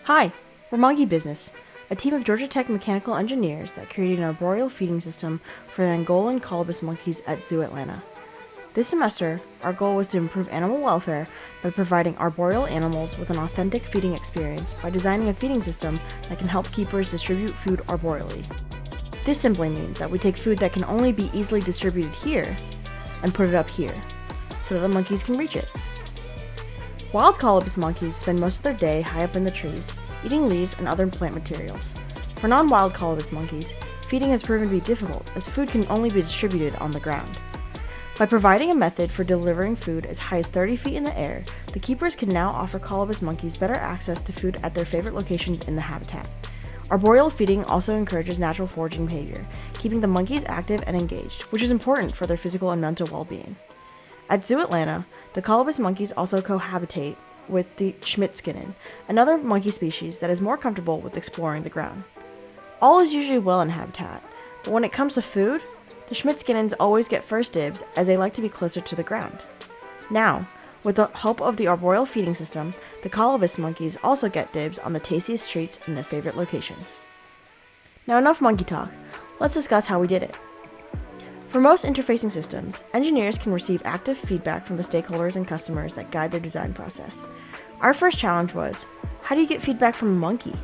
Hi, we're Monkey Business, a team of Georgia Tech mechanical engineers that created an arboreal feeding system for the Angolan colobus monkeys at Zoo Atlanta. This semester, our goal was to improve animal welfare by providing arboreal animals with an authentic feeding experience by designing a feeding system that can help keepers distribute food arboreally. This simply means that we take food that can only be easily distributed here and put it up here, so that the monkeys can reach it. Wild colobus monkeys spend most of their day high up in the trees, eating leaves and other plant materials. For non-wild colobus monkeys, feeding has proven to be difficult as food can only be distributed on the ground. By providing a method for delivering food as high as 30 feet in the air, the keepers can now offer colobus monkeys better access to food at their favorite locations in the habitat. Arboreal feeding also encourages natural foraging behavior, keeping the monkeys active and engaged, which is important for their physical and mental well-being. At Zoo Atlanta, the colobus monkeys also cohabitate with the Schmidt-Skinnen, another monkey species that is more comfortable with exploring the ground. All is usually well in habitat, but when it comes to food, the Schmidt-Skinnens always get first dibs as they like to be closer to the ground. Now, with the help of the arboreal feeding system, the colobus monkeys also get dibs on the tastiest treats in their favorite locations. Now enough monkey talk, let's discuss how we did it. For most interfacing systems, engineers can receive active feedback from the stakeholders and customers that guide their design process. Our first challenge was, how do you get feedback from a monkey?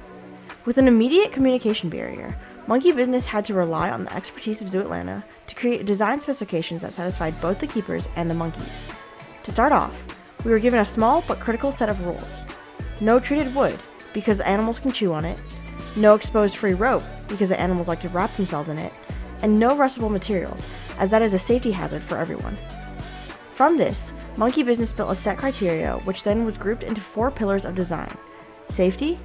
With an immediate communication barrier, Monkey Business had to rely on the expertise of Zoo Atlanta to create design specifications that satisfied both the keepers and the monkeys. To start off, we were given a small but critical set of rules. No treated wood, because the animals can chew on it. No exposed free rope, because the animals like to wrap themselves in it. And no rustable materials, as that is a safety hazard for everyone. From this, Monkey Business built a set criteria which then was grouped into 4 pillars of design: safety,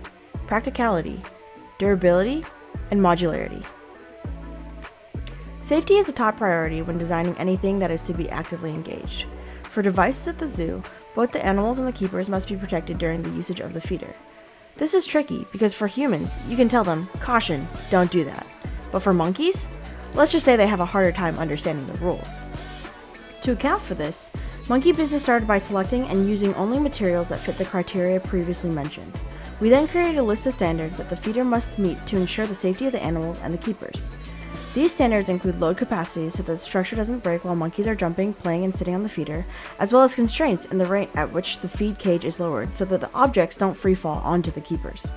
practicality, durability, and modularity. Safety is a top priority when designing anything that is to be actively engaged. For devices at the zoo, both the animals and the keepers must be protected during the usage of the feeder. This is tricky because for humans, you can tell them, caution, don't do that. But for monkeys, let's just say they have a harder time understanding the rules. To account for this, Monkey Business started by selecting and using only materials that fit the criteria previously mentioned. We then created a list of standards that the feeder must meet to ensure the safety of the animals and the keepers. These standards include load capacity so that the structure doesn't break while monkeys are jumping, playing, and sitting on the feeder, as well as constraints in the rate at which the feed cage is lowered so that the objects don't free fall onto the keepers.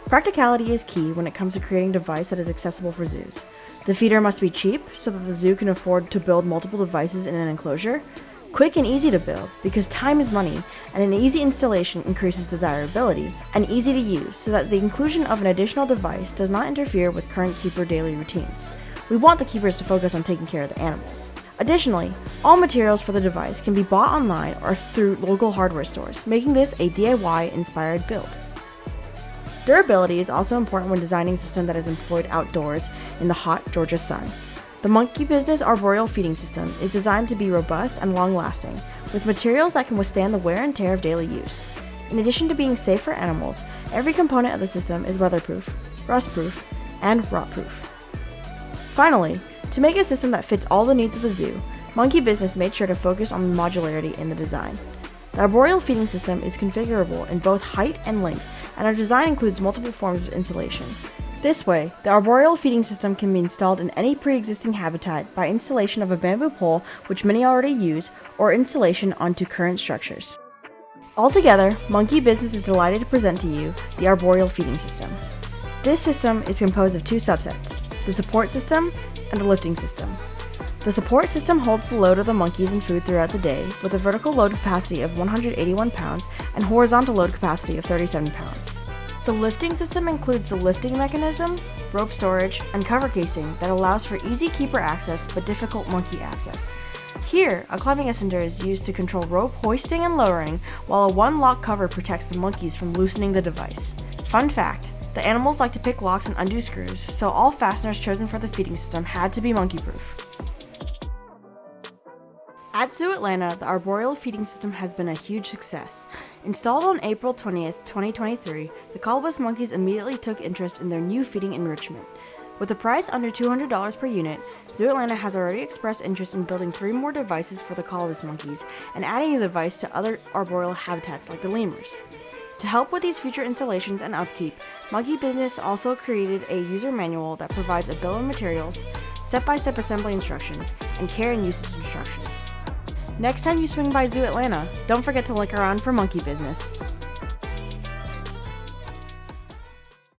Practicality is key when it comes to creating a device that is accessible for zoos. The feeder must be cheap so that the zoo can afford to build multiple devices in an enclosure, quick and easy to build because time is money, and an easy installation increases desirability, and easy to use so that the inclusion of an additional device does not interfere with current keeper daily routines. We want the keepers to focus on taking care of the animals. Additionally, all materials for the device can be bought online or through local hardware stores, making this a DIY-inspired build. Durability is also important when designing a system that is employed outdoors in the hot Georgia sun. The Monkey Business arboreal feeding system is designed to be robust and long-lasting, with materials that can withstand the wear and tear of daily use. In addition to being safe for animals, every component of the system is weatherproof, rustproof, and rotproof. Finally, to make a system that fits all the needs of the zoo, Monkey Business made sure to focus on modularity in the design. The arboreal feeding system is configurable in both height and length, and our design includes multiple forms of insulation. This way, the arboreal feeding system can be installed in any pre-existing habitat by installation of a bamboo pole, which many already use, or installation onto current structures. Altogether, Monkey Business is delighted to present to you the arboreal feeding system. This system is composed of 2 subsets, the support system and the lifting system. The support system holds the load of the monkeys and food throughout the day, with a vertical load capacity of 181 pounds and horizontal load capacity of 37 pounds. The lifting system includes the lifting mechanism, rope storage, and cover casing that allows for easy keeper access but difficult monkey access. Here, a climbing ascender is used to control rope hoisting and lowering, while a one-lock cover protects the monkeys from loosening the device. Fun fact, the animals like to pick locks and undo screws, so all fasteners chosen for the feeding system had to be monkey-proof. At Zoo Atlanta, the arboreal feeding system has been a huge success. Installed on April 20th, 2023, the colobus monkeys immediately took interest in their new feeding enrichment. With the price under $200 per unit, Zoo Atlanta has already expressed interest in building 3 more devices for the colobus monkeys and adding a device to other arboreal habitats like the lemurs. To help with these future installations and upkeep, Monkey Business also created a user manual that provides a bill of materials, step-by-step assembly instructions, and care and usage instructions. Next time you swing by Zoo Atlanta, don't forget to look around for Monkey Business.